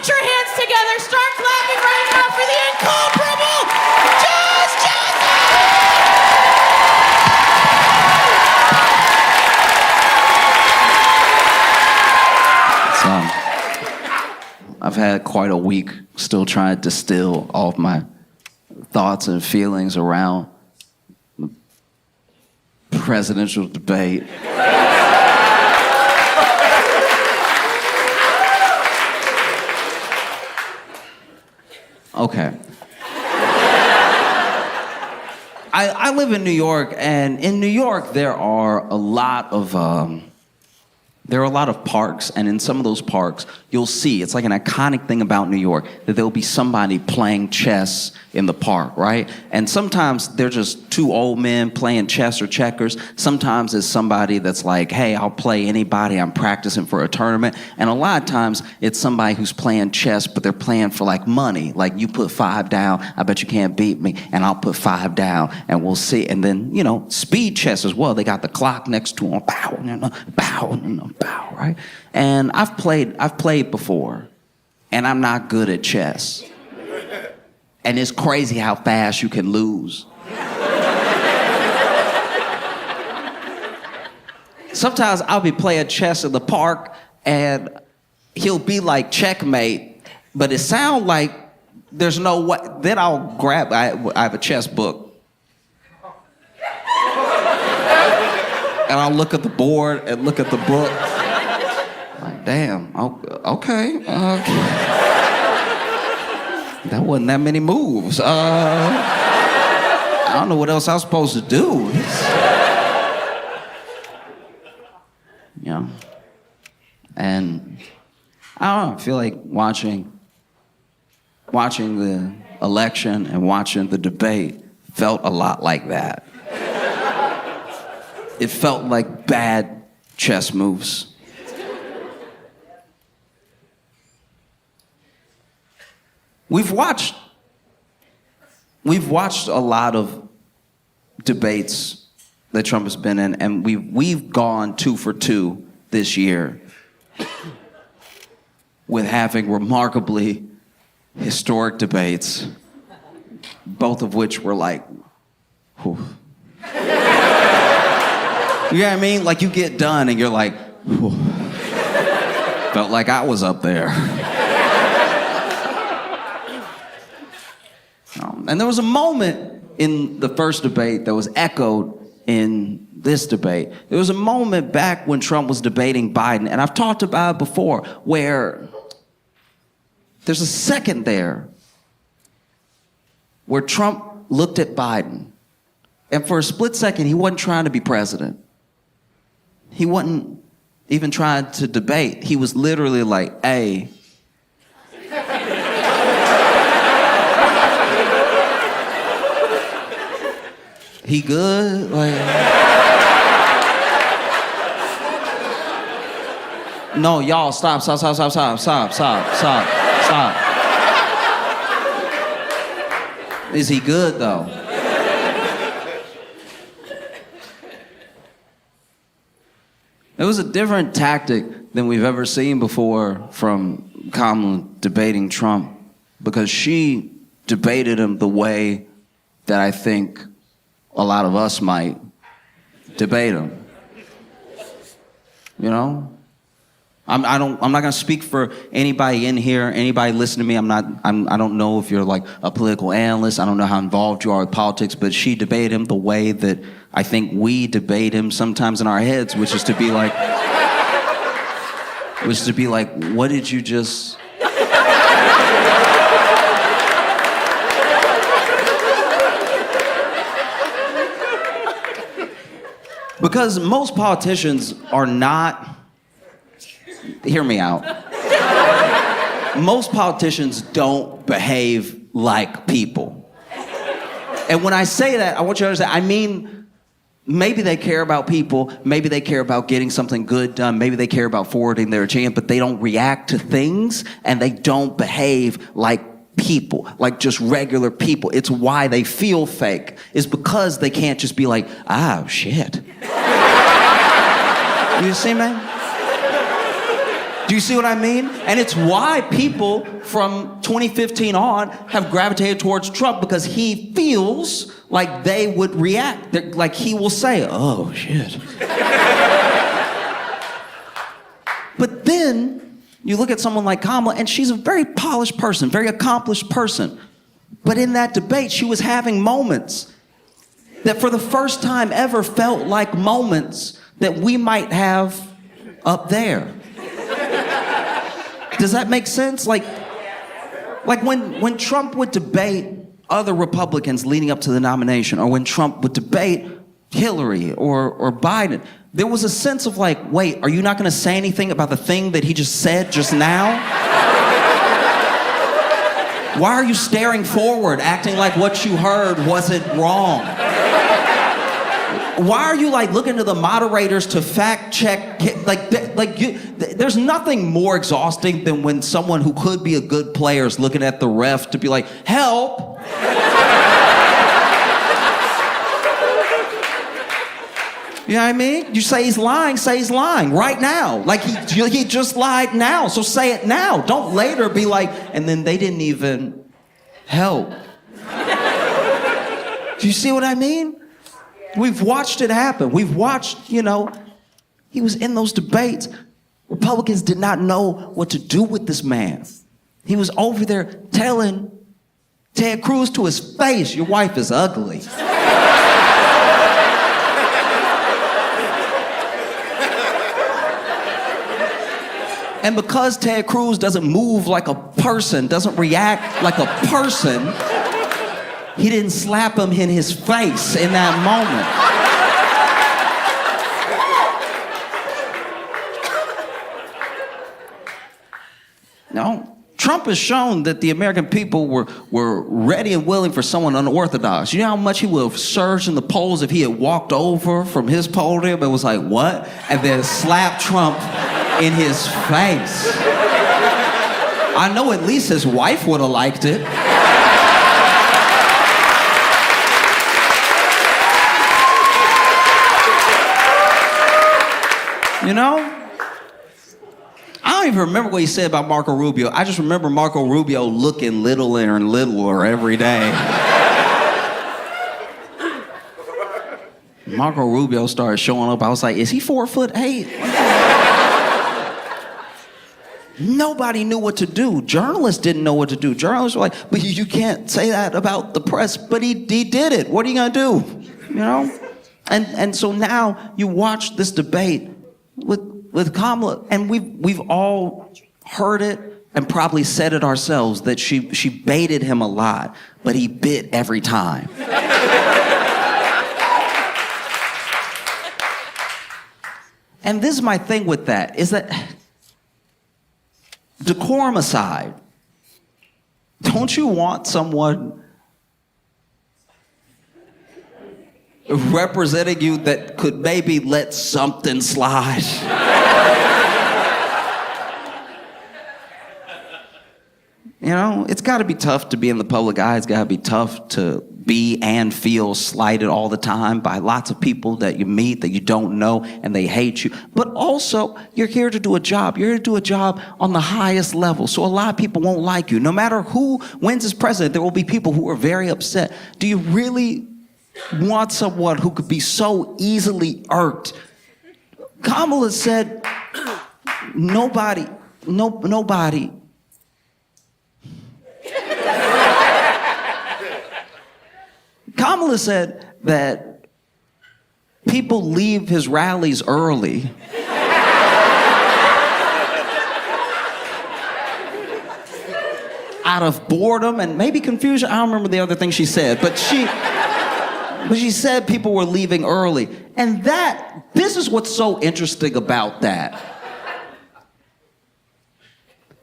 Put your hands together. Start clapping right now for the incomparable Just I've had quite a week still trying to distill all of my thoughts and feelings around the presidential debate. Okay. I live in New York, and in New York there are a lot of parks, and in some of those parks you'll see, it's like an iconic thing about New York, that there'll be somebody playing chess in the park, right? And sometimes they're just two old men playing chess or checkers. Sometimes it's somebody that's like, hey, I'll play anybody, I'm practicing for a tournament. And a lot of times it's somebody who's playing chess, but they're playing for like money. Like, you put 5 down, I bet you can't beat me, and I'll put 5 down, and we'll see. And then, you know, speed chess as well. They got the clock next to them, bow, bow, bow, right? And I've played before, and I'm not good at chess. And it's crazy how fast you can lose. Sometimes I'll be playing chess in the park, and he'll be like, checkmate, but it sounds like there's no way. Then I'll grab, I have a chess book. And I'll look at the board and look at the book. Like, damn, okay. That wasn't that many moves. I don't know what else I was supposed to do. You know? And I don't know, I feel like watching the election and watching the debate felt a lot like that. It felt like bad chess moves. We've watched a lot of debates that Trump has been in, and we've gone 2 for 2 this year with having remarkably historic debates, both of which were like, whew. You know what I mean? Like, you get done and you're like, whew. Felt like I was up there. And there was a moment in the first debate that was echoed in this debate. There was a moment back when Trump was debating Biden, and I've talked about it before, where there's a second there where Trump looked at Biden, and for a split second, he wasn't trying to be president. He wasn't even trying to debate. He was literally like, hey, he good? Like, no, y'all, stop. Is he good, though? It was a different tactic than we've ever seen before from Kamala debating Trump, because she debated him the way that I think a lot of us might debate him. You know? I'm not gonna speak for anybody in here, anybody listening to me. I don't know if you're like a political analyst. I don't know how involved you are with politics, but she debated him the way that I think we debate him sometimes in our heads, which is to be like, what did you just... Because most politicians are not... Hear me out. Most politicians don't behave like people. And when I say that, I want you to understand, I mean, maybe they care about people, maybe they care about getting something good done, maybe they care about forwarding their agenda, but they don't react to things, and they don't behave like people, like just regular people. It's why they feel fake, is because they can't just be like, oh, shit. You see, man? Do you see what I mean? And it's why people from 2015 on have gravitated towards Trump, because he feels like they would react. Like he will say, oh, shit. But then you look at someone like Kamala, and she's a very polished person, very accomplished person. But in that debate, she was having moments that for the first time ever felt like moments that we might have up there. Does that make sense? Like when Trump would debate other Republicans leading up to the nomination, or when Trump would debate Hillary or Biden, there was a sense of like, wait, are you not going to say anything about the thing that he just said just now? Why are you staring forward, acting like what you heard wasn't wrong? Why are you like looking to the moderators to fact check? There's nothing more exhausting than when someone who could be a good player is looking at the ref to be like, help! You know what I mean? You say he's lying right now. Like he just lied now, so say it now. Don't later be like, and then they didn't even help. Do you see what I mean? We've watched it happen. We've watched, he was in those debates. Republicans did not know what to do with this man. He was over there telling Ted Cruz to his face, your wife is ugly. And because Ted Cruz doesn't move like a person, doesn't react like a person, he didn't slap him in his face in that moment. No, Trump has shown that the American people were ready and willing for someone unorthodox. You know how much he would have surged in the polls if he had walked over from his podium and was like, what? And then slapped Trump in his face. I know at least his wife would have liked it. You know? I don't even remember what he said about Marco Rubio. I just remember Marco Rubio looking littler and littler every day. Marco Rubio started showing up. I was like, is he 4'8"? Nobody knew what to do. Journalists didn't know what to do. Journalists were like, but you can't say that about the press. But he did it. What are you gonna do? And so now you watch this debate with Kamala, and we've all heard it and probably said it ourselves, that she baited him a lot, but he bit every time. And this is my thing with that, is that decorum aside, don't you want someone representing you that could maybe let something slide? It's got to be tough to be in the public eye. It's got to be tough to be and feel slighted all the time by lots of people that you meet that you don't know, and they hate you. But also, you're here to do a job. You're here to do a job on the highest level. So a lot of people won't like you. No matter who wins as president, there will be people who are very upset. Do you really want someone who could be so easily irked? Kamala said, nobody. Kamala said that people leave his rallies early out of boredom and maybe confusion. I don't remember the other thing she said, but she said people were leaving early. And this is what's so interesting about that.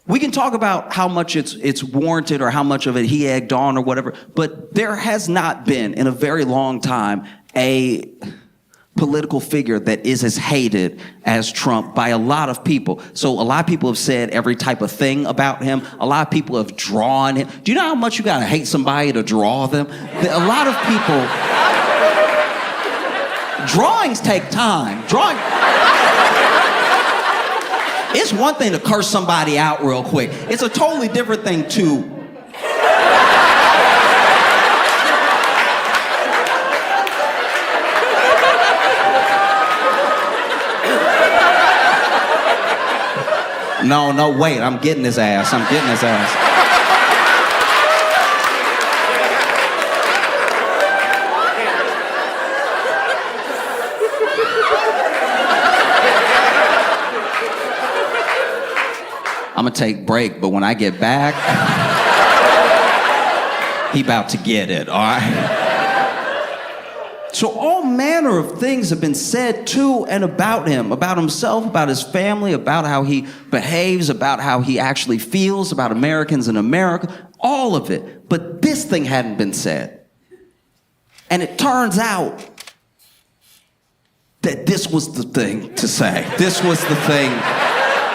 We can talk about how much it's warranted or how much of it he egged on or whatever, but there has not been in a very long time a political figure that is as hated as Trump by a lot of people. So a lot of people have said every type of thing about him. A lot of people have drawn him. Do you know how much you gotta hate somebody to draw them? A lot of people... Drawings take time. It's one thing to curse somebody out real quick. It's a totally different thing to... No, wait, I'm getting his ass. I'm gonna take break, but when I get back, he about to get it, all right? So all manner of things have been said to and about him, about himself, about his family, about how he behaves, about how he actually feels, about Americans in America, all of it. But this thing hadn't been said. And it turns out that this was the thing to say. This was the thing.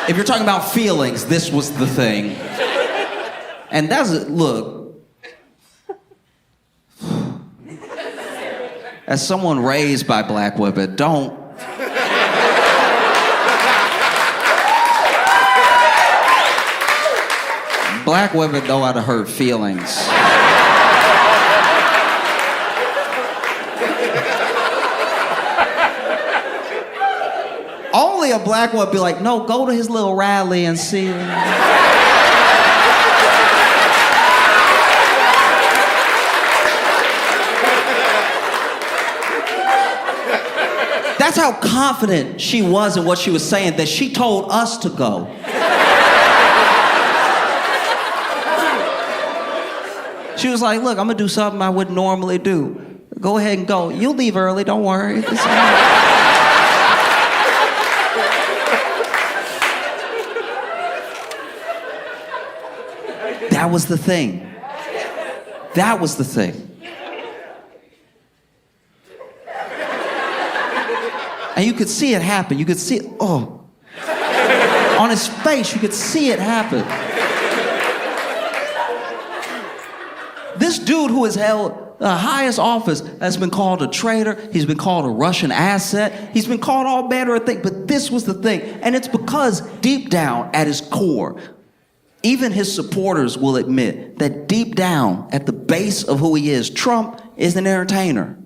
If you're talking about feelings, this was the thing. And that's it. Look, as someone raised by black women, don't. Black women know how to hurt feelings. Only a black woman would be like, no, go to his little rally and see him. That's how confident she was in what she was saying, that she told us to go. She was like, look, I'm gonna do something I wouldn't normally do. Go ahead and go. You'll leave early, don't worry. That was the thing. That was the thing. And you could see it happen. You could see it, on his face, you could see it happen. This dude who has held the highest office has been called a traitor. He's been called a Russian asset. He's been called all manner of things, but this was the thing. And it's because deep down at his core, even his supporters will admit that deep down at the base of who he is, Trump is an entertainer.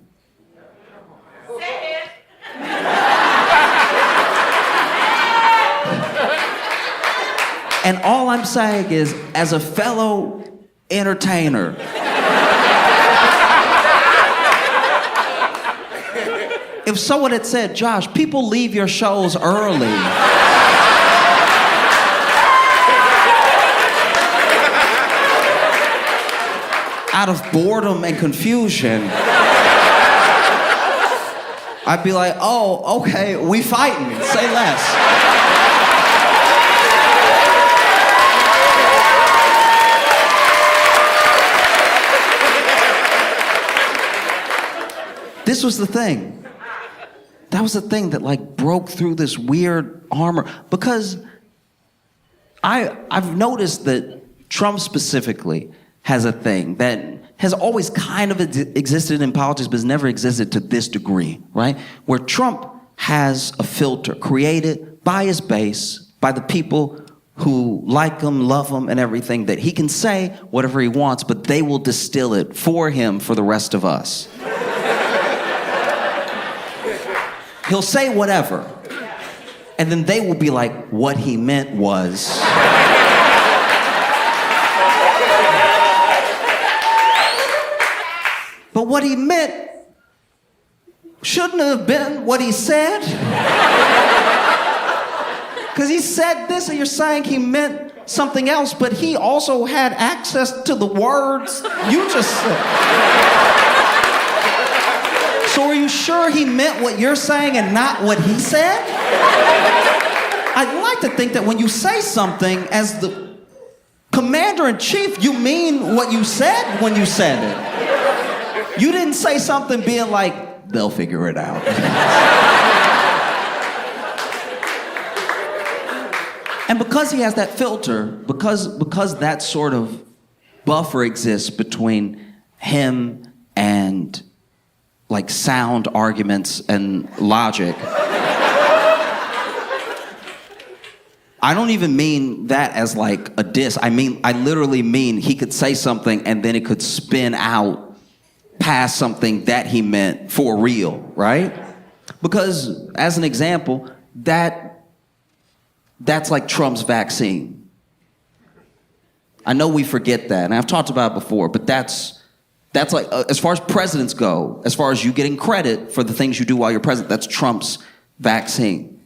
And all I'm saying is, as a fellow entertainer, if someone had said, Josh, people leave your shows early. Out of boredom and confusion, I'd be like, oh, okay, we fighting, say less. This was the thing. That was the thing that like broke through this weird armor. Because I've noticed that Trump specifically has a thing that has always kind of existed in politics, but has never existed to this degree, right? Where Trump has a filter created by his base, by the people who like him, love him, and everything, that he can say whatever he wants, but they will distill it for him for the rest of us. He'll say whatever, and then they will be like, what he meant was... But what he meant shouldn't have been what he said. Because he said this, and you're saying he meant something else, but he also had access to the words you just said. So are you sure he meant what you're saying and not what he said? I'd like to think that when you say something as the commander-in-chief, you mean what you said when you said it. You didn't say something being like, they'll figure it out. And because he has that filter, because that sort of buffer exists between him and like sound arguments and logic, I don't even mean that as like a diss. I literally mean he could say something and then it could spin out past something that he meant for real, right? Because as an example, that's like Trump's vaccine. I know we forget that, and I've talked about it before, but that's like, as far as presidents go, as far as you getting credit for the things you do while you're president, that's Trump's vaccine.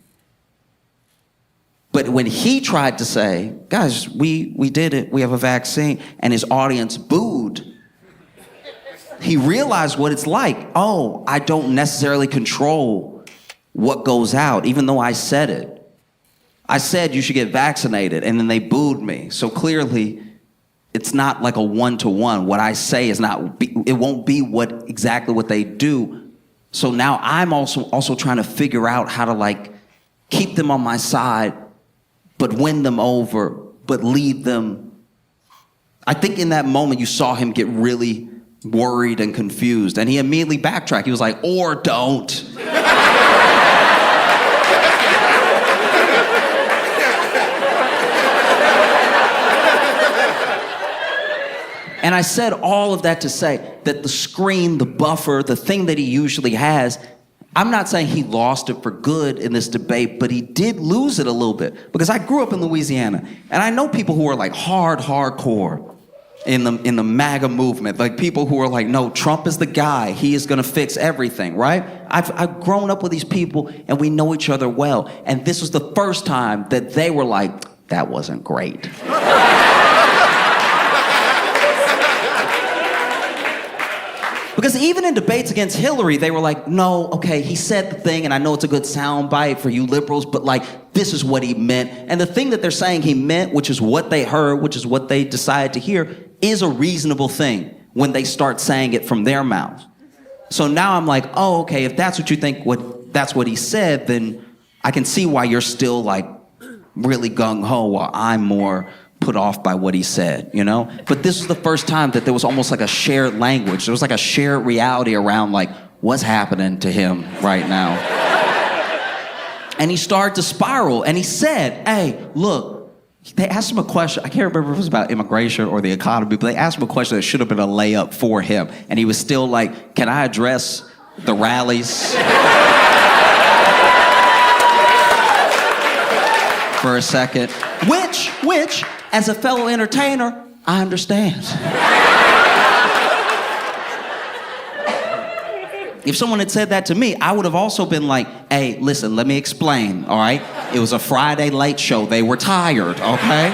But when he tried to say, guys, we did it, we have a vaccine, and his audience booed, he realized what it's like. Oh, I don't necessarily control what goes out, even though I said it. I said you should get vaccinated, and then they booed me. So clearly, it's not like a one-to-one. What I say is not, it won't be exactly what they do. So now I'm also trying to figure out how to like keep them on my side, but win them over, but lead them. I think in that moment you saw him get really worried and confused, and he immediately backtracked. He was like, or don't. And I said all of that to say that the screen, the buffer, the thing that he usually has, I'm not saying he lost it for good in this debate, but he did lose it a little bit. Because I grew up in Louisiana, and I know people who are like hardcore in the MAGA movement, like people who are like, no, Trump is the guy. He is gonna fix everything, right? I've grown up with these people, and we know each other well. And this was the first time that they were like, that wasn't great. Because even in debates against Hillary, they were like, no, okay, he said the thing, and I know it's a good soundbite for you liberals, but like, this is what he meant. And the thing that they're saying he meant, which is what they heard, which is what they decided to hear, is a reasonable thing when they start saying it from their mouths. So now I'm like, oh, okay, if that's what you think, that's what he said, then I can see why you're still like really gung-ho while I'm more put off by what he said, you know? But this was the first time that there was almost like a shared language. There was like a shared reality around like, what's happening to him right now? And he started to spiral, and he said, hey, look, they asked him a question. I can't remember if it was about immigration or the economy, but they asked him a question that should have been a layup for him. And he was still like, can I address the rallies for a second? Which, as a fellow entertainer, I understand. If someone had said that to me, I would have also been like, hey, listen, let me explain, all right? It was a Friday late show. They were tired, okay?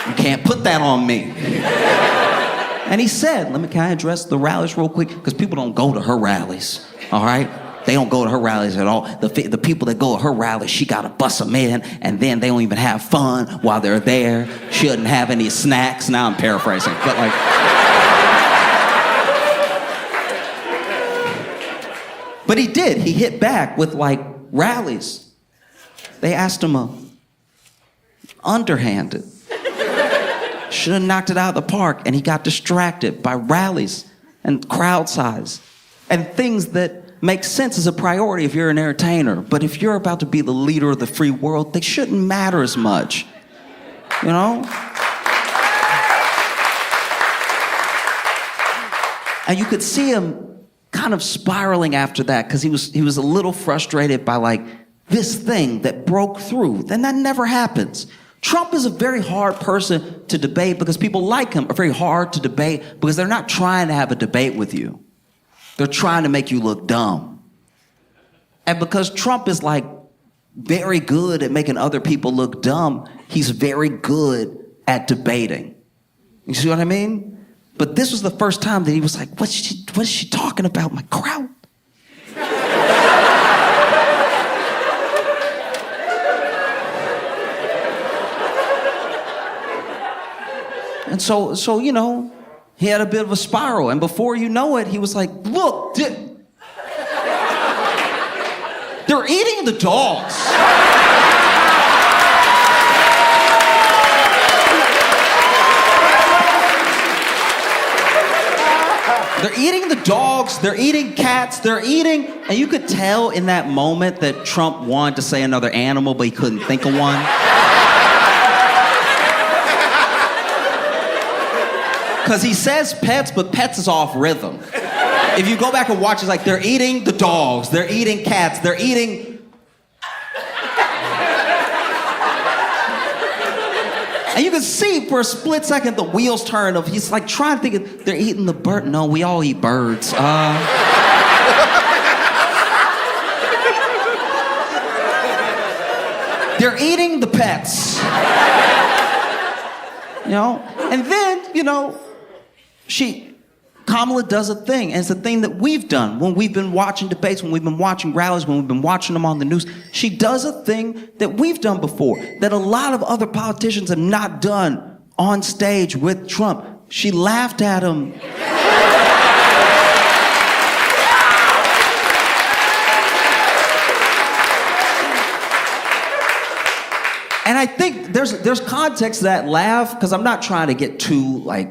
You can't put that on me. And he said, can I address the rallies real quick? Because people don't go to her rallies, all right? They don't go to her rallies at all. The people that go to her rallies, she gotta bust them in, and then they don't even have fun while they're there. She doesn't have any snacks. Now I'm paraphrasing, but like. But he did. He hit back with like rallies. They asked him underhanded. Should have knocked it out of the park, and he got distracted by rallies and crowd size and things that make sense as a priority if you're an entertainer. But if you're about to be the leader of the free world, they shouldn't matter as much, you know? And you could see him kind of spiraling after that, because he was a little frustrated by like this thing that broke through. Then that never happens. Trump is a very hard person to debate because people like him are very hard to debate because they're not trying to have a debate with you. They're trying to make you look dumb. And because Trump is like very good at making other people look dumb, he's very good at debating. You see what I mean? But this was the first time that he was like, what is she talking about? My crowd. And so, you know, he had a bit of a spiral, and before you know it, he was like, look, they're eating the dogs. They're eating the dogs, they're eating cats, they're eating, and you could tell in that moment that Trump wanted to say another animal, but he couldn't think of one. Because he says pets, but pets is off rhythm. If you go back and watch, it's like they're eating the dogs, they're eating cats, they're eating... And you can see for a split second the wheels turn of, he's like trying to think of, they're eating the bird. No, we all eat birds. They're eating the pets. You know? And then, you know, Kamala does a thing, and it's a thing that we've done when we've been watching debates, when we've been watching rallies, when we've been watching them on the news. She does a thing that we've done before, that a lot of other politicians have not done on stage with Trump. She laughed at him. And I think there's context to that laugh, because I'm not trying to get too, like,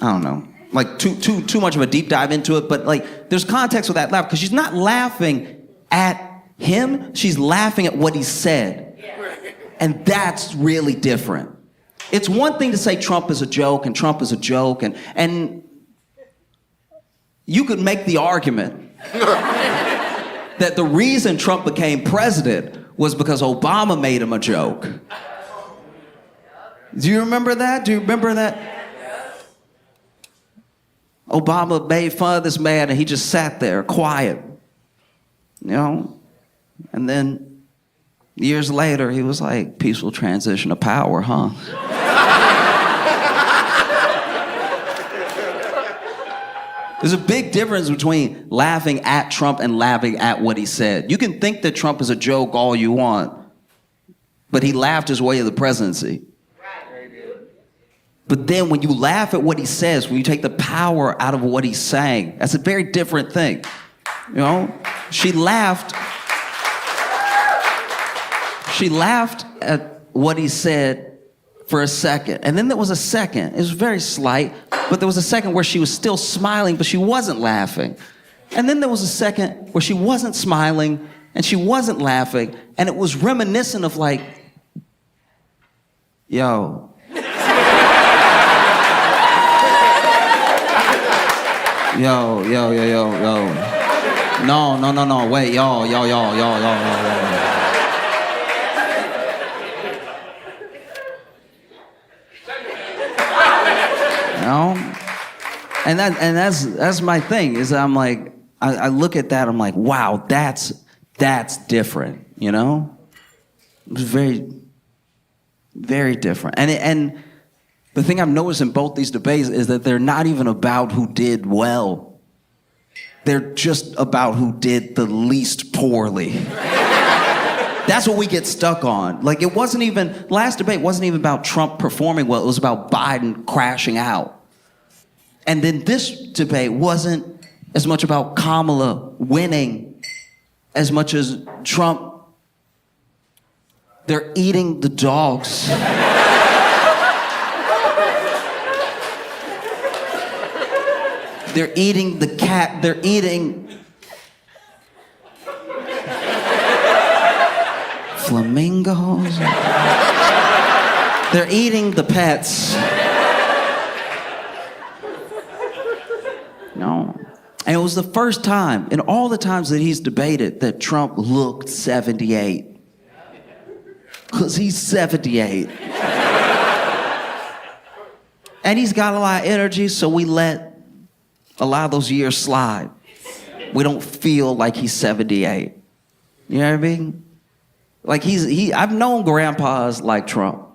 I don't know, like too much of a deep dive into it, but like there's context with that laugh, because she's not laughing at him, she's laughing at what he said. And that's really different. It's one thing to say Trump is a joke and Trump is a joke, and you could make the argument that the reason Trump became president was because Obama made him a joke. Do you remember that? Do you remember that? Obama made fun of this man and he just sat there quiet, you know? And then years later, he was like, peaceful transition of power, huh? There's a big difference between laughing at Trump and laughing at what he said. You can think that Trump is a joke all you want, but he laughed his way to the presidency. But then when you laugh at what he says, when you take the power out of what he's saying, that's a very different thing. You know? She laughed at what he said for a second. And then there was a second, it was very slight, but there was a second where she was still smiling, but she wasn't laughing. And then there was a second where she wasn't smiling and she wasn't laughing, and it was reminiscent of like, yo. Yo. No, wait, yo. You know? And that's my thing, is I'm like, I look at that, I'm like, wow, that's different, you know? It's very, very different. And the thing I've noticed in both these debates is that they're not even about who did well. They're just about who did the least poorly. That's what we get stuck on. Like, it wasn't even, last debate wasn't even about Trump performing well, it was about Biden crashing out. And then this debate wasn't as much about Kamala winning as much as Trump. They're eating the dogs. They're eating the cat, they're eating flamingos. They're eating the pets. No. And it was the first time in all the times that he's debated that Trump looked 78. Because he's 78. And he's got a lot of energy, so we let a lot of those years slide. We don't feel like he's 78. You know what I mean? Like I've known grandpas like Trump.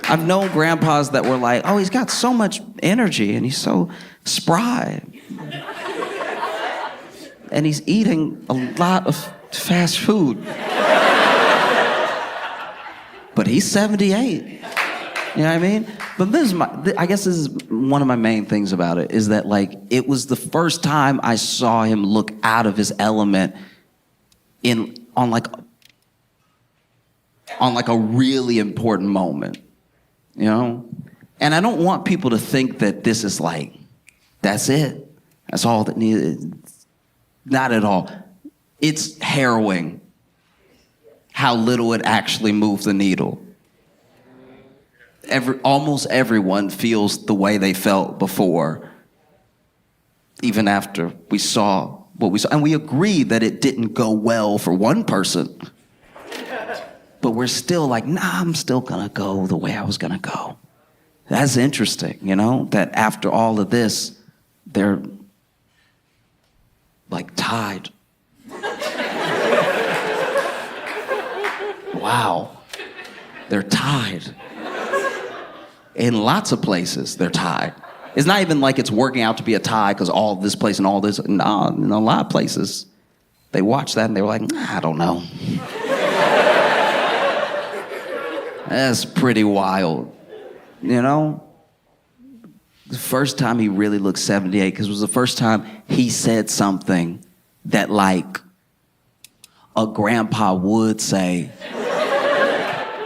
I've known grandpas that were like, oh, he's got so much energy and he's so spry. And he's eating a lot of fast food. But he's 78. You know what I mean? But I guess this is one of my main things about it, is that like, it was the first time I saw him look out of his element on like a really important moment, you know? And I don't want people to think that this is like, that's it. That's all that needed. Not at all. It's harrowing how little it actually moves the needle. Almost everyone feels the way they felt before, even after we saw what we saw. And we agree that it didn't go well for one person. But we're still like, nah, I'm still gonna go the way I was gonna go. That's interesting, that after all of this, they're like tied. Wow, they're tied. In lots of places, they're tied. It's not even like it's working out to be a tie because all this place and all this. No, in a lot of places, they watched that and they were like, I don't know. That's pretty wild, The first time he really looked 78, because it was the first time he said something that, like, a grandpa would say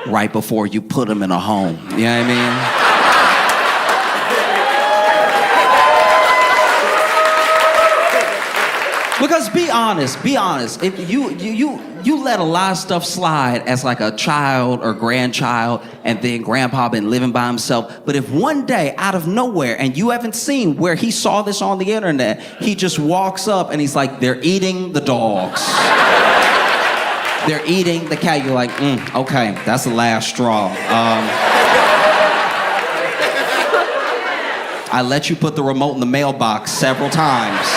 right before you put him in a home. You know what I mean? Because be honest, if you let a lot of stuff slide as like a child or grandchild, and then grandpa been living by himself. But if one day out of nowhere, and you haven't seen where he saw this on the internet, he just walks up and he's like, they're eating the dogs. They're eating the cat. You're like, okay, that's the last straw. I let you put the remote in the mailbox several times.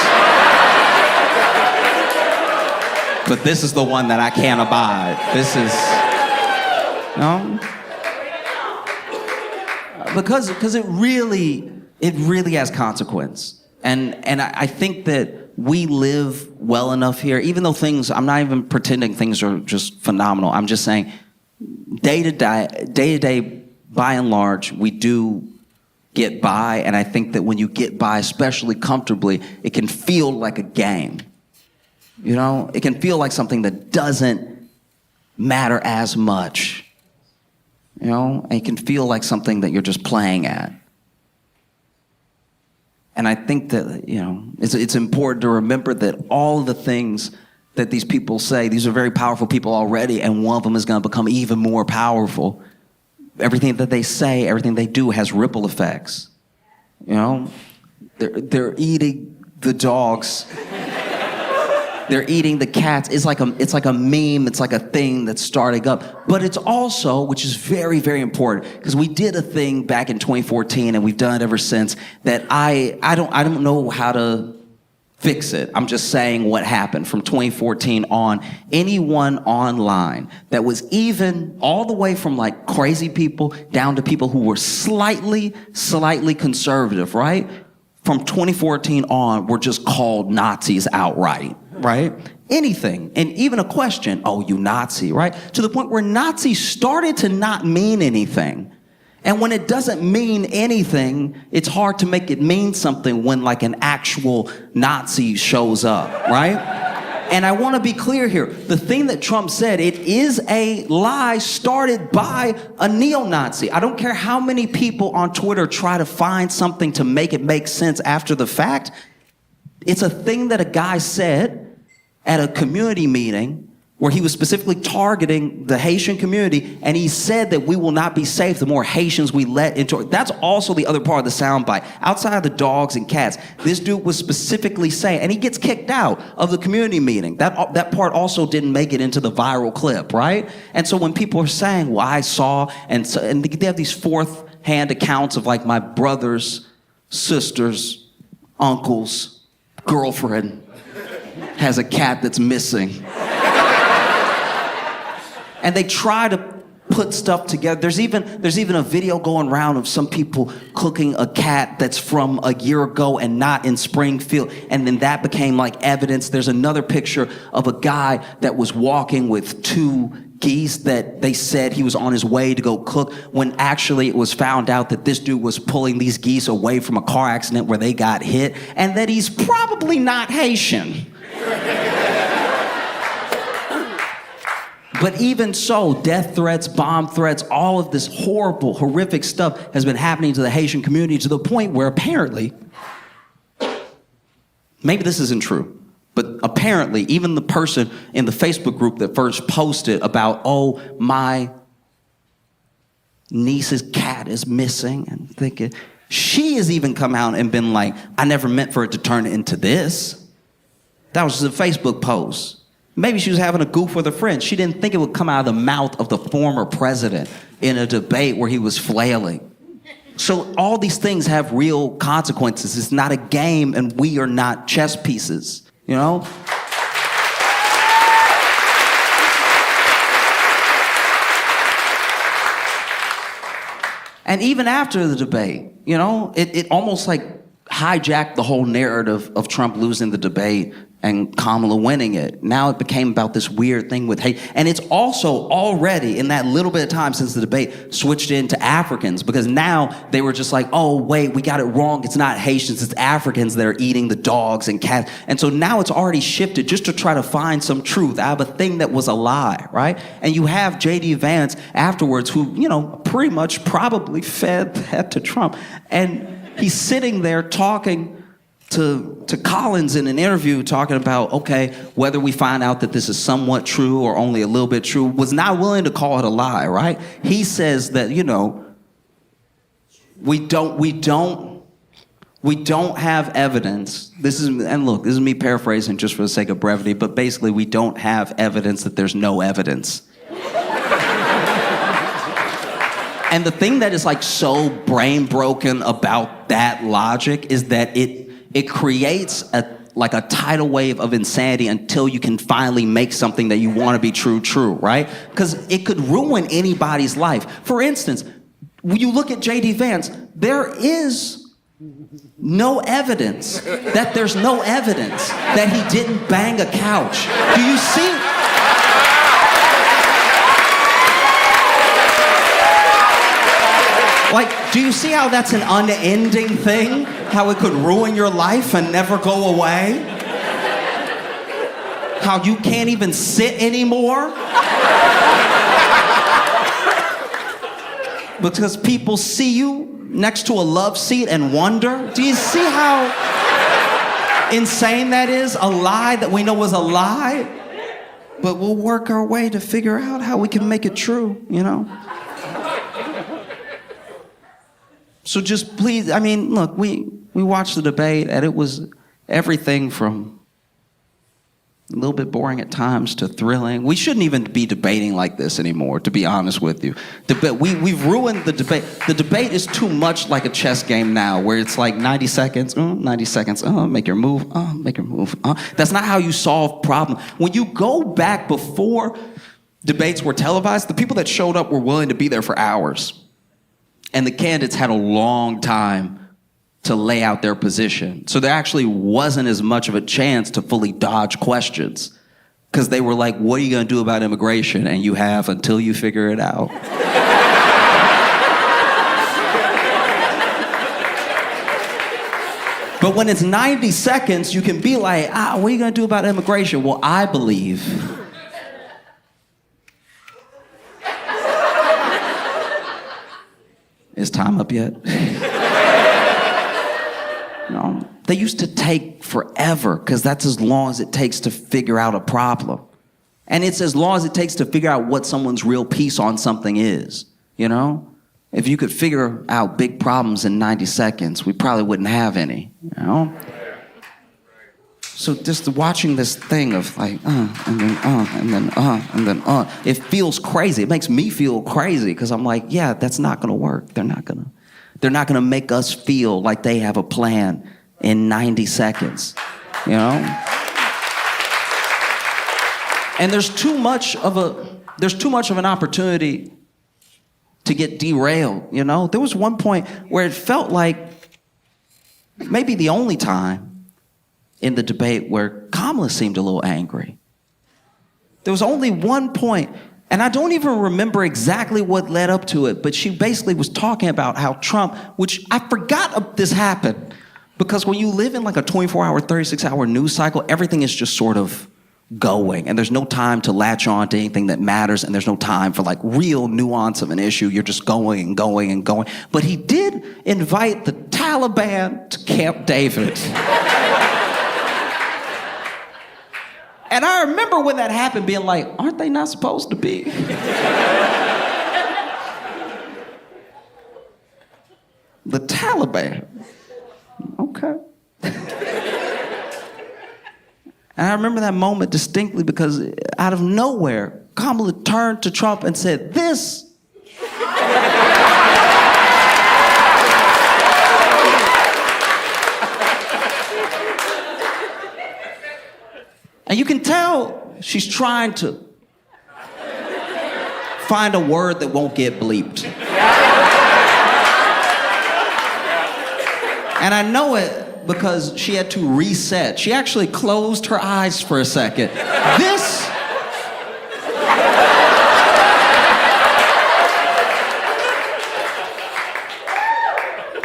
But this is the one that I can't abide. This is, because it really has consequence. And I think that we live well enough here, even though I'm not even pretending things are just phenomenal. I'm just saying, day to day, by and large, we do get by. And I think that when you get by, especially comfortably, it can feel like a game. It can feel like something that doesn't matter as much. And it can feel like something that you're just playing at. And I think that, it's important to remember that all the things that these people say, these are very powerful people already, and one of them is going to become even more powerful. Everything that they say, everything they do has ripple effects. They're eating the dogs. They're eating the cats. It's like a meme. It's like a thing that's starting up. But it's also, which is very, very important, because we did a thing back in 2014, and we've done it ever since, that I don't know how to fix it. I'm just saying what happened from 2014 on. Anyone online that was even all the way from like crazy people down to people who were slightly conservative, right? From 2014 on, were just called Nazis outright. Right? Anything. And even a question, oh, you Nazi, right? To the point where Nazi started to not mean anything. And when it doesn't mean anything, it's hard to make it mean something when like an actual Nazi shows up, right? And I want to be clear here. The thing that Trump said, it is a lie started by a neo-Nazi. I don't care how many people on Twitter try to find something to make it make sense after the fact. It's a thing that a guy said at a community meeting where he was specifically targeting the Haitian community, and he said that we will not be safe the more Haitians we let into it. That's also the other part of the soundbite. Outside of the dogs and cats, this dude was specifically saying, and he gets kicked out of the community meeting. That part also didn't make it into the viral clip, right? And so when people are saying, well, I saw, and they have these fourth-hand accounts of like my brothers, sisters, uncles, girlfriend has a cat that's missing. And they try to put stuff together. There's even a video going around of some people cooking a cat that's from a year ago and not in Springfield. And then that became like evidence. There's another picture of a guy that was walking with two geese that they said he was on his way to go cook, when actually it was found out that this dude was pulling these geese away from a car accident where they got hit, and that he's probably not Haitian. But even so, death threats, bomb threats, all of this horrible, horrific stuff has been happening to the Haitian community, to the point where apparently maybe this isn't true, but apparently even the person in the Facebook group that first posted about, oh, my niece's cat is missing, and thinking, she has even come out and been like, I never meant for it to turn into this. That was just a Facebook post. Maybe she was having a goof with a friend. She didn't think it would come out of the mouth of the former president in a debate where he was flailing. So all these things have real consequences. It's not a game, and we are not chess pieces, you know? And even after the debate, you know, it almost like hijacked the whole narrative of Trump losing the debate and Kamala winning it. Now it became about this weird thing with hate. And it's also already, in that little bit of time since the debate, switched into Africans, because now they were just like, oh, wait, we got it wrong. It's not Haitians, it's Africans that are eating the dogs and cats. And so now it's already shifted just to try to find some truth out of a thing that was a lie, right? And you have J.D. Vance afterwards who, you know, pretty much probably fed that to Trump. And he's sitting there talking to Collins in an interview, talking about, okay, whether we find out that this is somewhat true or only a little bit true, was not willing to call it a lie, right? He says that, you know, we don't have evidence. This is me paraphrasing just for the sake of brevity, but basically we don't have evidence that there's no evidence. And the thing that is like so brain broken about that logic is that it creates a tidal wave of insanity until you can finally make something that you want to be true, right? Because it could ruin anybody's life. For instance, when you look at J.D. Vance, there is no evidence that there's no evidence that he didn't bang a couch. Do you see? Like, do you see how that's an unending thing? How it could ruin your life and never go away? How you can't even sit anymore? Because people see you next to a love seat and wonder? Do you see how insane that is? A lie that we know is a lie? But we'll work our way to figure out how we can make it true, you know? So just please, I mean, look, we watched the debate, and it was everything from a little bit boring at times to thrilling. We shouldn't even be debating like this anymore, to be honest with you. We've ruined the debate. The debate is too much like a chess game now, where it's like 90 seconds, make your move, make your move. That's not how you solve problems. When you go back before debates were televised, the people that showed up were willing to be there for hours. And the candidates had a long time to lay out their position. So there actually wasn't as much of a chance to fully dodge questions, because they were like, what are you going to do about immigration? And you have until you figure it out. But when it's 90 seconds, you can be like, what are you going to do about immigration? Well, I believe is time up yet? No. They used to take forever, because that's as long as it takes to figure out a problem. And it's as long as it takes to figure out what someone's real piece on something is, you know? If you could figure out big problems in 90 seconds, we probably wouldn't have any, you know? So just watching this thing of like, it feels crazy. It makes me feel crazy, because I'm like, yeah, that's not gonna work. They're not gonna make us feel like they have a plan in 90 seconds, you know? And there's too much of an opportunity to get derailed, you know? There was one point where it felt like maybe the only time in the debate where Kamala seemed a little angry. There was only one point, and I don't even remember exactly what led up to it, but she basically was talking about how Trump, which I forgot this happened, because when you live in like a 24-hour, 36-hour news cycle, everything is just sort of going, and there's no time to latch on to anything that matters, and there's no time for like real nuance of an issue. You're just going and going and going. But he did invite the Taliban to Camp David. And I remember when that happened being like, aren't they not supposed to be? The Taliban. Okay. And I remember that moment distinctly because out of nowhere, Kamala turned to Trump and said, this. And you can tell she's trying to find a word that won't get bleeped. And I know it because she had to reset. She actually closed her eyes for a second. This.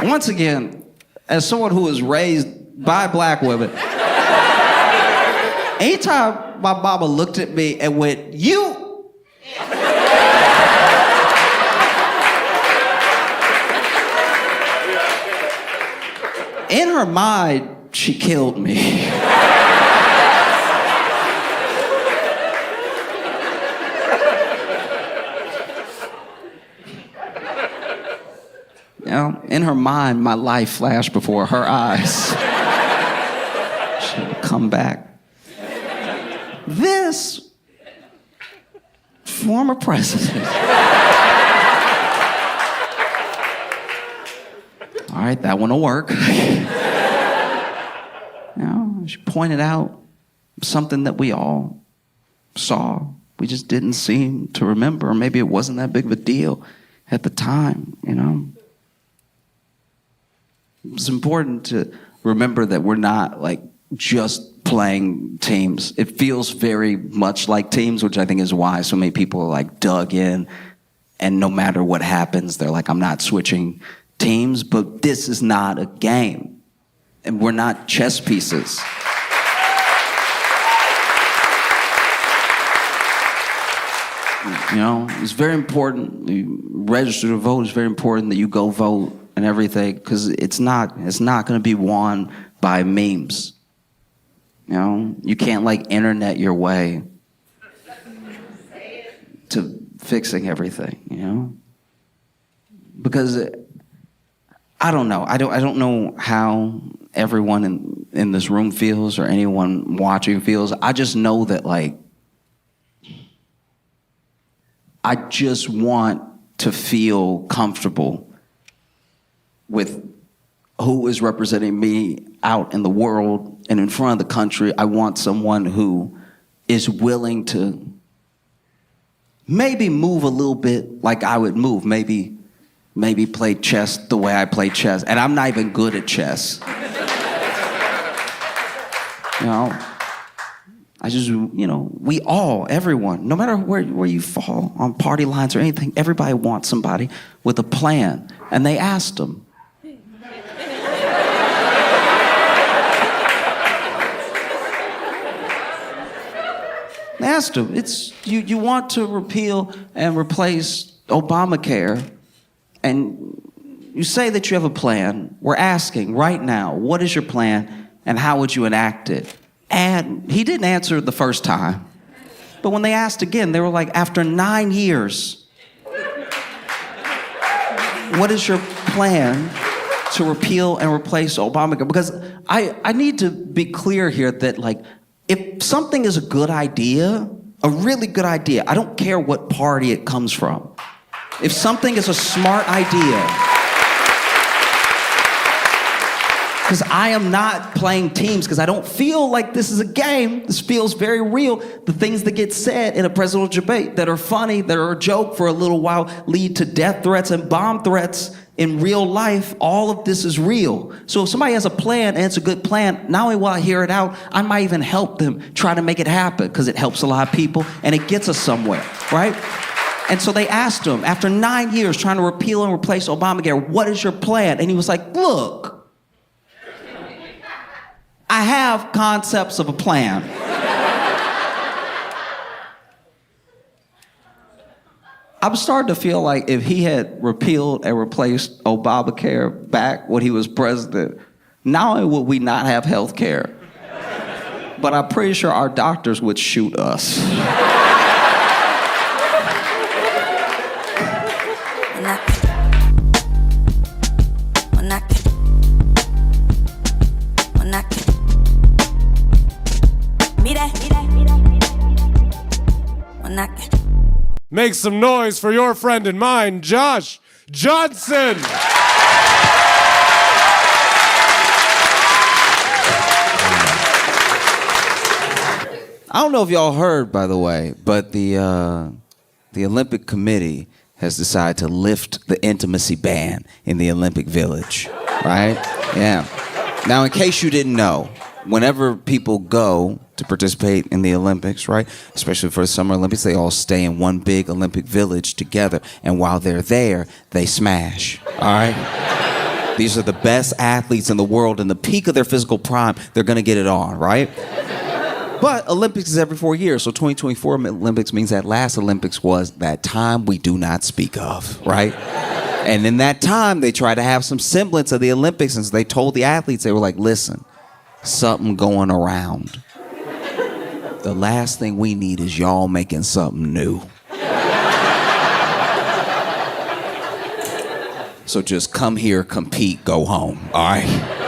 Once again, as someone who was raised by black women, anytime my mama looked at me and went, you. In her mind, she killed me. You know, in her mind, my life flashed before her eyes. She would come back. This former president. All right, that one will work. You know, she pointed out something that we all saw. We just didn't seem to remember, or maybe it wasn't that big of a deal at the time, you know. It's important to remember that we're not like just playing teams. It feels very much like teams, which I think is why so many people are like dug in, and no matter what happens, they're like, I'm not switching teams, but this is not a game. And we're not chess pieces. You know, it's very important. You register to vote. It's very important that you go vote and everything, because it's not going to be won by memes. You know, you can't like internet your way to fixing everything. You know, because I don't know. I don't know how everyone in this room feels or anyone watching feels. I just know that like I just want to feel comfortable with who is representing me out in the world and in front of the country. I want someone who is willing to maybe move a little bit like I would move. Maybe play chess the way I play chess. And I'm not even good at chess. You know, I just, you know, we all, everyone, no matter where you fall on party lines or anything, everybody wants somebody with a plan. And they asked him. They asked him, it's, you want to repeal and replace Obamacare, and you say that you have a plan. We're asking right now, what is your plan and how would you enact it? And he didn't answer the first time. But when they asked again, they were like, after 9 years, what is your plan to repeal and replace Obamacare? Because I need to be clear here that like, if something is a good idea, a really good idea, I don't care what party it comes from. If something is a smart idea, because I am not playing teams, because I don't feel like this is a game. This feels very real. The things that get said in a presidential debate that are funny, that are a joke for a little while, lead to death threats and bomb threats in real life. All of this is real. So if somebody has a plan and it's a good plan, not only will I hear it out, I might even help them try to make it happen, because it helps a lot of people and it gets us somewhere, right? And so they asked him, after 9 years trying to repeal and replace Obamacare, what is your plan? And he was like, look, I have concepts of a plan. I'm starting to feel like if he had repealed and replaced Obamacare back when he was president, not only would we not have health care, but I'm pretty sure our doctors would shoot us. Make some noise for your friend and mine, Josh Johnson. I don't know if y'all heard, by the way, but the Olympic Committee has decided to lift the intimacy ban in the Olympic Village, right? Yeah. Now, in case you didn't know, whenever people go to participate in the Olympics, right, especially for the Summer Olympics, they all stay in one big Olympic village together, and while they're there, they smash, all right? These are the best athletes in the world. In the peak of their physical prime, they're gonna get it on, right? But Olympics is every 4 years, so 2024 Olympics means that last Olympics was that time we do not speak of, right? And in that time, they tried to have some semblance of the Olympics, and so they told the athletes, they were like, listen, something going around. The last thing we need is y'all making something new. So just come here, compete, go home, all right?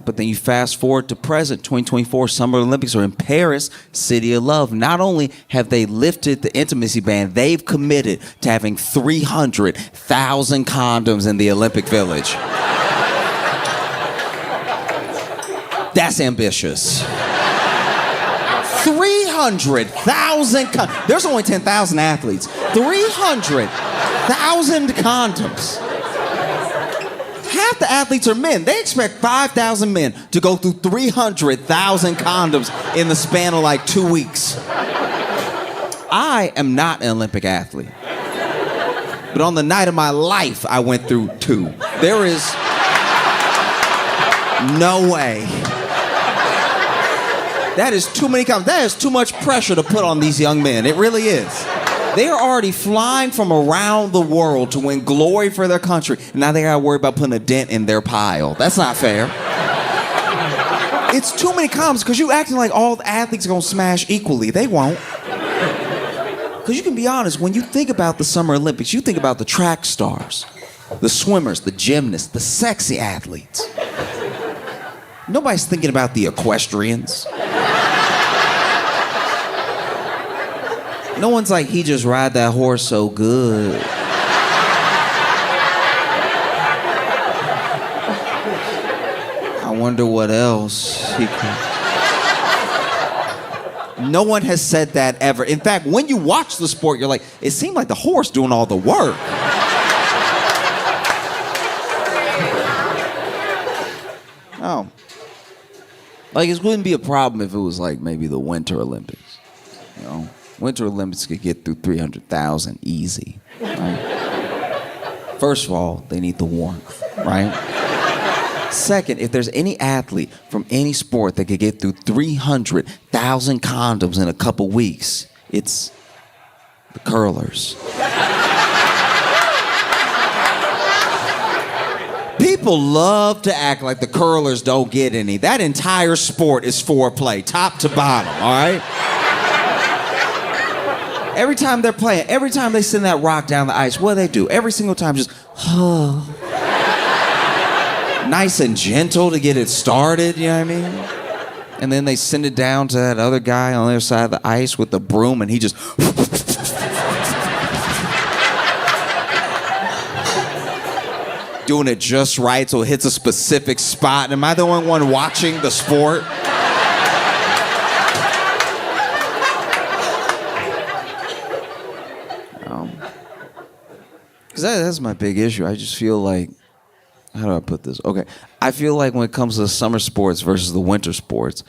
But then you fast forward to present, 2024 Summer Olympics are in Paris, City of Love. Not only have they lifted the intimacy ban, they've committed to having 300,000 condoms in the Olympic Village. That's ambitious. 300,000 condoms. There's only 10,000 athletes. 300,000 condoms. Half the athletes are men. They expect 5,000 men to go through 300,000 condoms in the span of like 2 weeks. I am not an Olympic athlete. But on the night of my life, I went through 2. There is no way. That is too many condoms. That is too much pressure to put on these young men. It really is. They are already flying from around the world to win glory for their country. And now they gotta worry about putting a dent in their pile. That's not fair. It's too many condoms because you acting like all the athletes are gonna smash equally. They won't. Because you can be honest, when you think about the Summer Olympics, you think about the track stars, the swimmers, the gymnasts, the sexy athletes. Nobody's thinking about the equestrians. No one's like, he just ride that horse so good. I wonder what else he can. No one has said that ever. In fact, when you watch the sport, you're like, it seemed like the horse doing all the work. Oh. Like, it wouldn't be a problem if it was like maybe the Winter Olympics, you know? Winter Olympics could get through 300,000 easy, right? First of all, they need the warmth, right? Second, if there's any athlete from any sport that could get through 300,000 condoms in a couple weeks, it's the curlers. People love to act like the curlers don't get any. That entire sport is foreplay, top to bottom, all right? Every time they're playing, every time they send that rock down the ice, what do they do? Every single time, just, nice and gentle to get it started, you know what I mean? And then they send it down to that other guy on the other side of the ice with the broom, and he just... doing it just right so it hits a specific spot. Am I the only one watching the sport? Because that's my big issue. I just feel like, how do I put this? Okay, I feel like when it comes to the summer sports versus the winter sports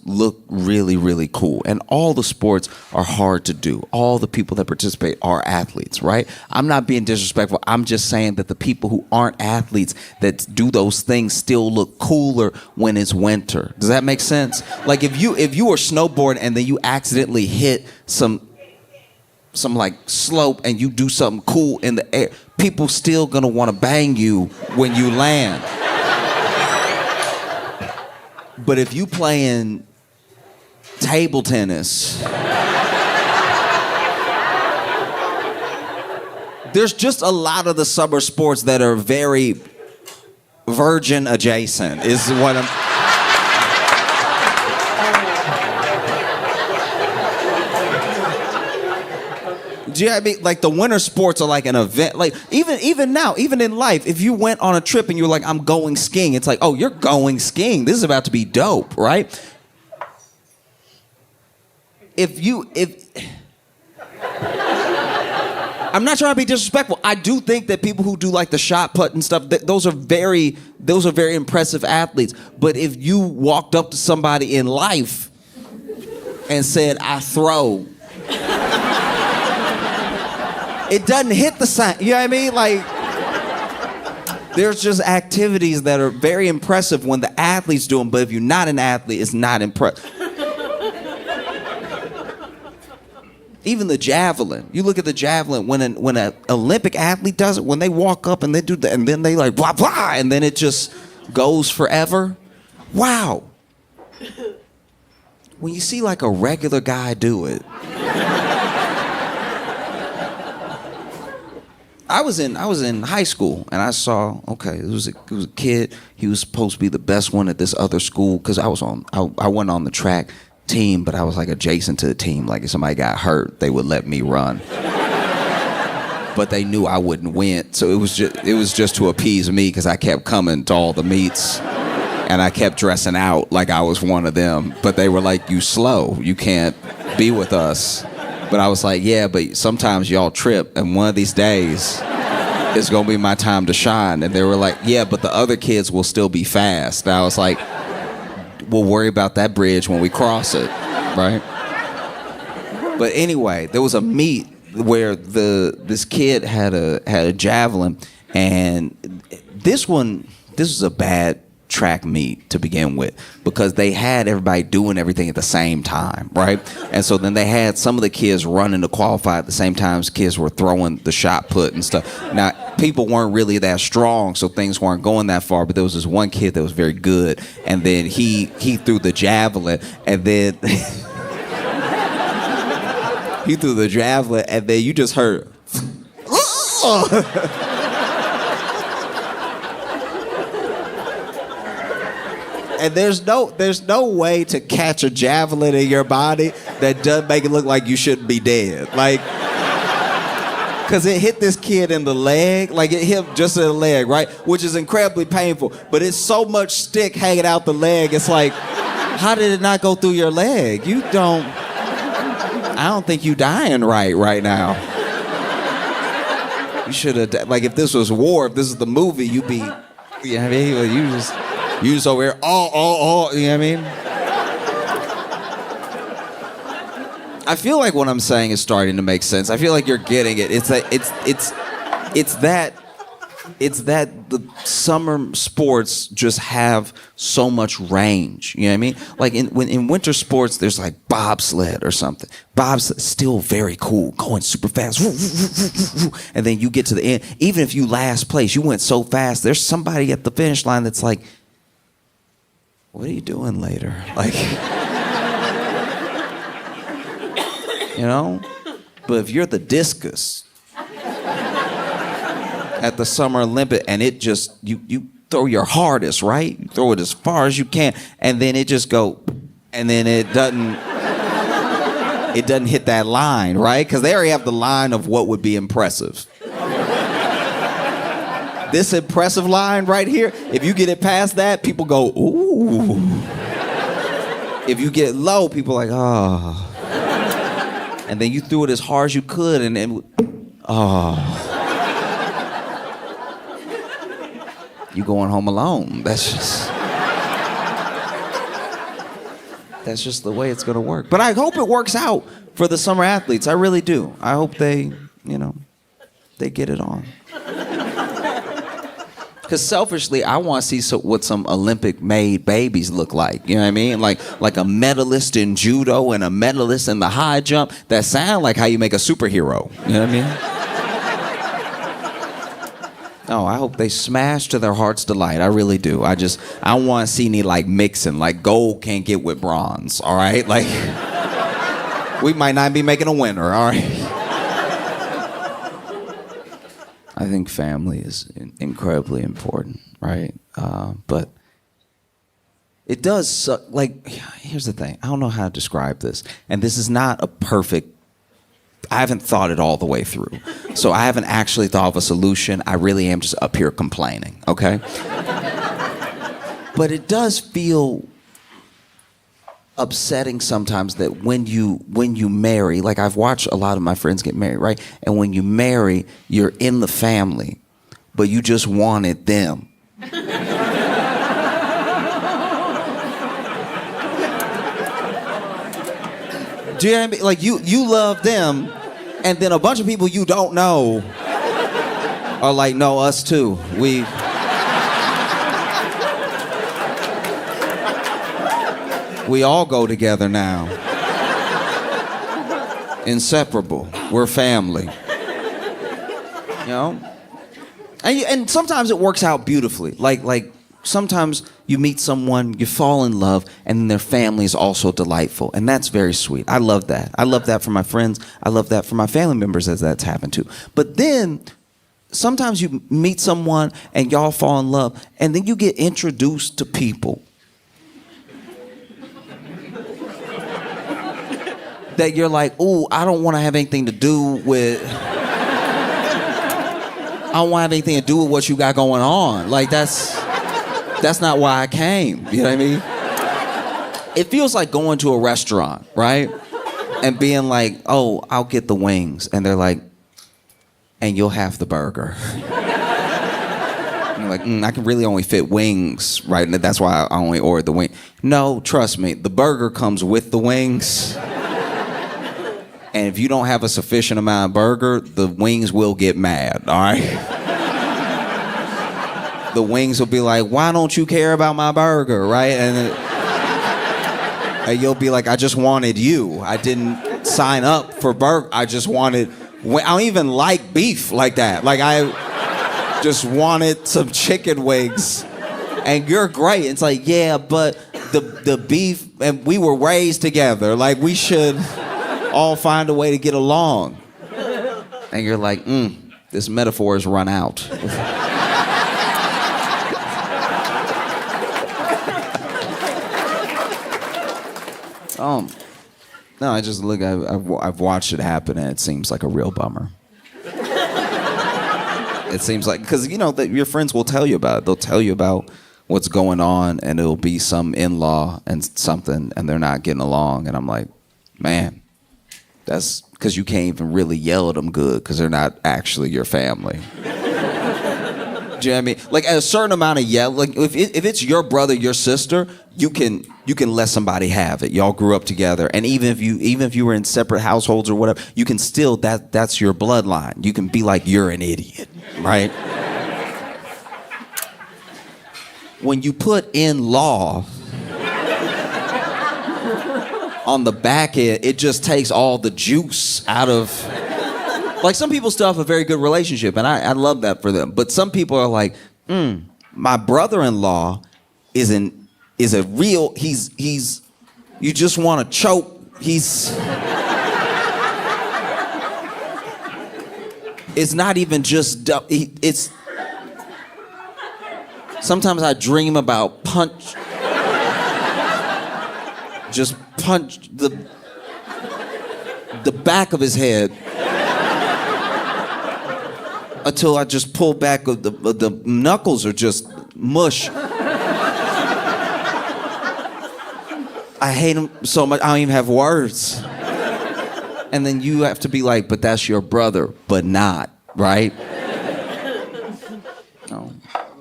look really, really cool. And all the sports are hard to do. All the people that participate are athletes, right? I'm not being disrespectful. I'm just saying that the people who aren't athletes that do those things still look cooler when it's winter. Does that make sense? Like if you are snowboarding and then you accidentally hit some like slope and you do something cool in the air, people still gonna wanna bang you when you land. But if you playing table tennis, there's just a lot of the summer sports that are very virgin adjacent, is what I'm... Do you know what I mean? Like, the winter sports are like an event. Like, even now, even in life, if you went on a trip and you're like, I'm going skiing, it's like, oh, you're going skiing. This is about to be dope, right? I'm not trying to be disrespectful. I do think that people who do like the shot put and stuff, those are very impressive athletes. But if you walked up to somebody in life and said, I throw, it doesn't hit the same. You know what I mean? Like, there's just activities that are very impressive when the athletes do them, but if you're not an athlete, it's not impressive. Even the javelin. You look at the javelin, when an Olympic athlete does it, when they walk up and they do that, and then they like blah blah, and then it just goes forever. Wow. When you see like a regular guy do it. I was in high school and I saw, okay, it was a kid. He was supposed to be the best one at this other school because I went on the track team, but I was like adjacent to the team. Like if somebody got hurt, they would let me run. But they knew I wouldn't win, so it was just to appease me because I kept coming to all the meets and I kept dressing out like I was one of them. But they were like, "You slow, you can't be with us." But I was like, yeah, but sometimes y'all trip, and one of these days, it's gonna be my time to shine. And they were like, yeah, but the other kids will still be fast. And I was like, we'll worry about that bridge when we cross it, right? But anyway, there was a meet where this kid had a javelin, and this was a bad track meet to begin with because they had everybody doing everything at the same time, right? And so then they had some of the kids running to qualify at the same time as kids were throwing the shot put and stuff. Now, people weren't really that strong, so things weren't going that far, but there was this one kid that was very good, and then he threw the javelin, and then he threw the javelin, and then you just heard and there's no way to catch a javelin in your body that doesn't make it look like you shouldn't be dead. Like, because it hit this kid in the leg, like it hit just in the leg, right? Which is incredibly painful, but it's so much stick hanging out the leg, it's like, how did it not go through your leg? I don't think you dying right now. You should have, like if this was war, if this is the movie, you'd be, you know what I mean? You just over here, you know what I mean? I feel like what I'm saying is starting to make sense. I feel like you're getting it. It's that the summer sports just have so much range. You know what I mean? Like in winter sports, there's like bobsled or something. Bobsled, still very cool, going super fast. And then you get to the end. Even if you last place, you went so fast, there's somebody at the finish line that's like, what are you doing later? Like, you know? But if you're the discus at the Summer Olympic and it just, you throw your hardest, right? You throw it as far as you can, and then it just go, and then it doesn't hit that line, right? Because they already have the line of what would be impressive. This impressive line right here, if you get it past that, people go, ooh. If you get low, people are like, oh. And then you threw it as hard as you could, and then, oh. You going home alone. That's just the way it's gonna work. But I hope it works out for the summer athletes. I really do. I hope they get it on. Because selfishly, I want to see what some Olympic-made babies look like. You know what I mean? Like a medalist in judo and a medalist in the high jump. That sound like how you make a superhero. You know what I mean? Oh, I hope they smash to their heart's delight. I really do. I don't want to see any like mixing. Like gold can't get with bronze. All right, like we might not be making a winner. All right. I think family is incredibly important, right? But it does suck. Like, here's the thing. I don't know how to describe this, and this is not a perfect. I haven't thought it all the way through. So I haven't actually thought of a solution. I really am just up here complaining, okay? But it does feel upsetting sometimes that when you marry, like I've watched a lot of my friends get married, right? And when you marry, you're in the family, but you just wanted them. Do you know what I mean? Like you love them, and then a bunch of people you don't know are like, no, us too. We all go together now. Inseparable. We're family. You know? And sometimes it works out beautifully. Like sometimes you meet someone, you fall in love, and their family is also delightful. And that's very sweet. I love that. I love that for my friends. I love that for my family members as that's happened to. But then sometimes you meet someone and y'all fall in love, and then you get introduced to people that you're like, ooh, I don't want to have anything to do with... I don't want to have anything to do with what you got going on. Like, that's not why I came. You know what I mean? It feels like going to a restaurant, right? And being like, oh, I'll get the wings. And they're like, and you'll have the burger. And you're like, I can really only fit wings, right? And that's why I only ordered the wing. No, trust me, the burger comes with the wings. And if you don't have a sufficient amount of burger, the wings will get mad, all right? The wings will be like, why don't you care about my burger, right? And you'll be like, I just wanted you. I didn't sign up for burger. I just wanted, I don't even like beef like that. Like, I just wanted some chicken wings. And you're great. It's like, yeah, but the beef, and we were raised together. Like, we should... all find a way to get along. And you're like, this metaphor has run out. No, I just look, I've watched it happen, and it seems like a real bummer. It seems like, because you know that your friends will tell you about it. They'll tell you about what's going on, and it'll be some in-law and something, and they're not getting along, and I'm like, man, that's because you can't even really yell at them good because they're not actually your family. Do you know what I mean? Like, at a certain amount of yell, like if it's your brother, your sister, you can let somebody have it. Y'all grew up together, and even if you were in separate households or whatever, you can still that's your bloodline. You can be like, you're an idiot, right? When you put in law on the back end, it just takes all the juice out of... Like, some people still have a very good relationship, and I love that for them. But some people are like, my brother-in-law is a real... He's... You just want to choke. It's not even just... It's... Sometimes I dream about just punch the back of his head until I just pull back. The knuckles are just mush. I hate him so much, I don't even have words. And then you have to be like, but that's your brother, but not, right?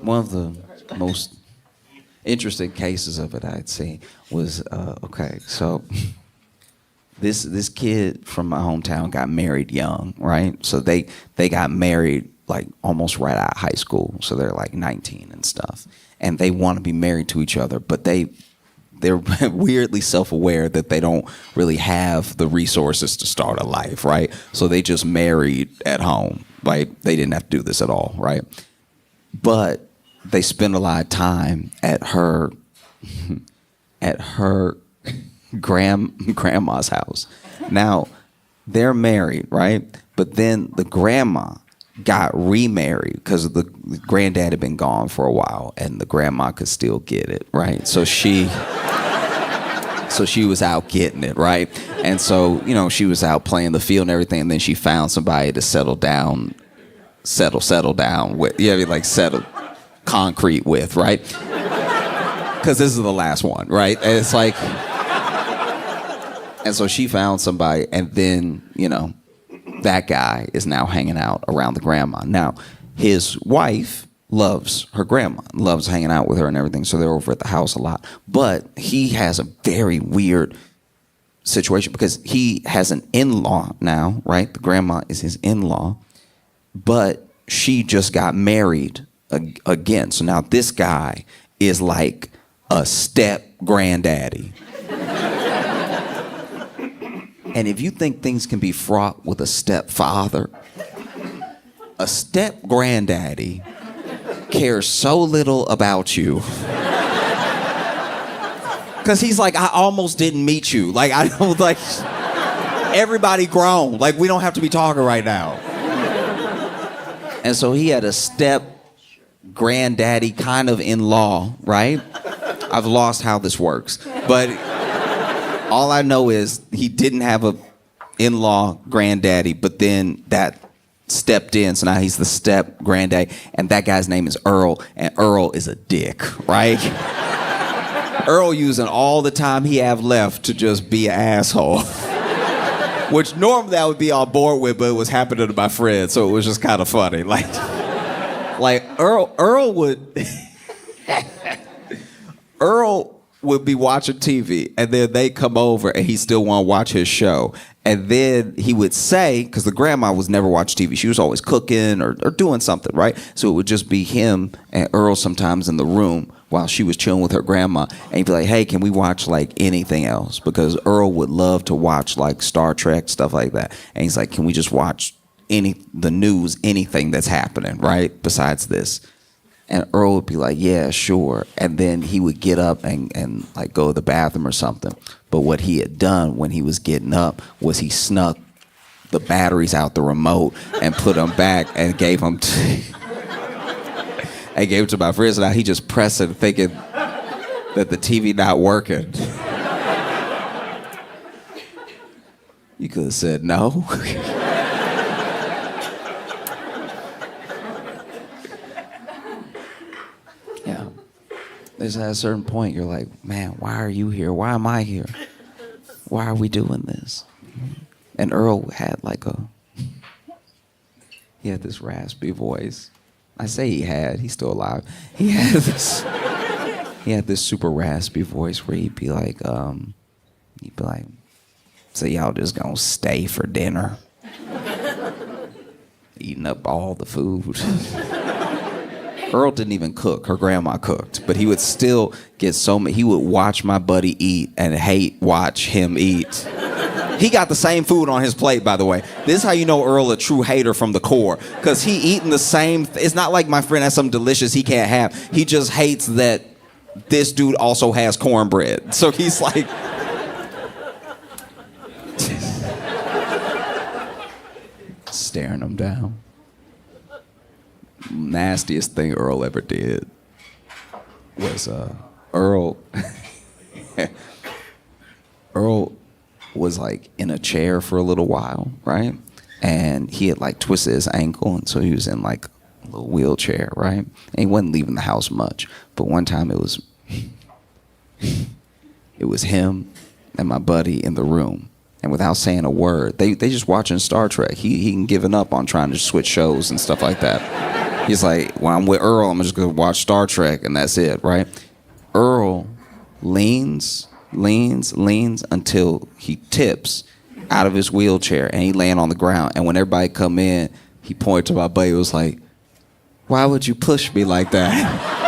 One of the most interesting cases of it I'd seen was, okay, so this kid from my hometown got married young, right? So they got married like almost right out of high school, so they're like 19 and stuff. And they want to be married to each other, but they're weirdly self-aware that they don't really have the resources to start a life, right? So they just married at home, right? They didn't have to do this at all, right? but they spend a lot of time at her grandma's house. Now, they're married, right? But then the grandma got remarried because the granddad had been gone for a while, and the grandma could still get it, right? So she was out getting it, right? And so, she was out playing the field and everything, and then she found somebody to settle down with, settle concrete with, right? Because this is the last one, right? And it's like, and so she found somebody, and then, that guy is now hanging out around the grandma. Now, his wife loves her grandma, loves hanging out with her and everything, so they're over at the house a lot. But he has a very weird situation because he has an in-law now, right? The grandma is his in-law, but she just got married again. So now this guy is like a step granddaddy. And if you think things can be fraught with a stepfather, a step granddaddy cares so little about you. Because he's like, I almost didn't meet you. Like, I don't, like, everybody grown. Like, we don't have to be talking right now. And so he had a step granddaddy kind of in-law, right? I've lost how this works. But all I know is he didn't have a in-law granddaddy, but then that stepped in, so now he's the step granddaddy, and that guy's name is Earl, and Earl is a dick, right? Earl using all the time he have left to just be an asshole. Which normally I would be on board with, but it was happening to my friend, so it was just kind of funny. Like Earl would be watching TV, and then they come over, and he still want to watch his show. And then he would say, because the grandma was never watching TV, she was always cooking or doing something, right? So it would just be him and Earl sometimes in the room while she was chilling with her grandma. And he'd be like, hey, can we watch like anything else? Because Earl would love to watch like Star Trek, stuff like that. And he's like, can we just watch the news, anything that's happening, right? Besides this. And Earl would be like, yeah, sure. And then he would get up and like go to the bathroom or something. But what he had done when he was getting up was he snuck the batteries out the remote and put them back and gave them to my friends. Now he just pressed it thinking that the TV not working. You could have said no. Yeah. There's at a certain point you're like, man, why are you here? Why am I here? Why are we doing this? And Earl had he had this raspy voice. I say he's still alive. He had this super raspy voice where he'd be like, so y'all just gonna stay for dinner? Eating up all the food. Earl didn't even cook. Her grandma cooked. But he would still get he would watch my buddy eat and watch him eat. He got the same food on his plate, by the way. This is how you know Earl a true hater from the core. Because he eating the same, it's not like my friend has something delicious he can't have. He just hates that this dude also has cornbread. So he's like, staring him down. Nastiest thing Earl ever did was Earl was like in a chair for a little while, right? And he had like twisted his ankle, and so he was in like a little wheelchair, right? And he wasn't leaving the house much. But one time it was him and my buddy in the room. And without saying a word, they just watching Star Trek. He given up on trying to switch shows and stuff like that. He's like, when I'm with Earl, I'm just gonna watch Star Trek and that's it, right? Earl leans until he tips out of his wheelchair and he laying on the ground. And when everybody come in, he pointed to my buddy, was like, why would you push me like that?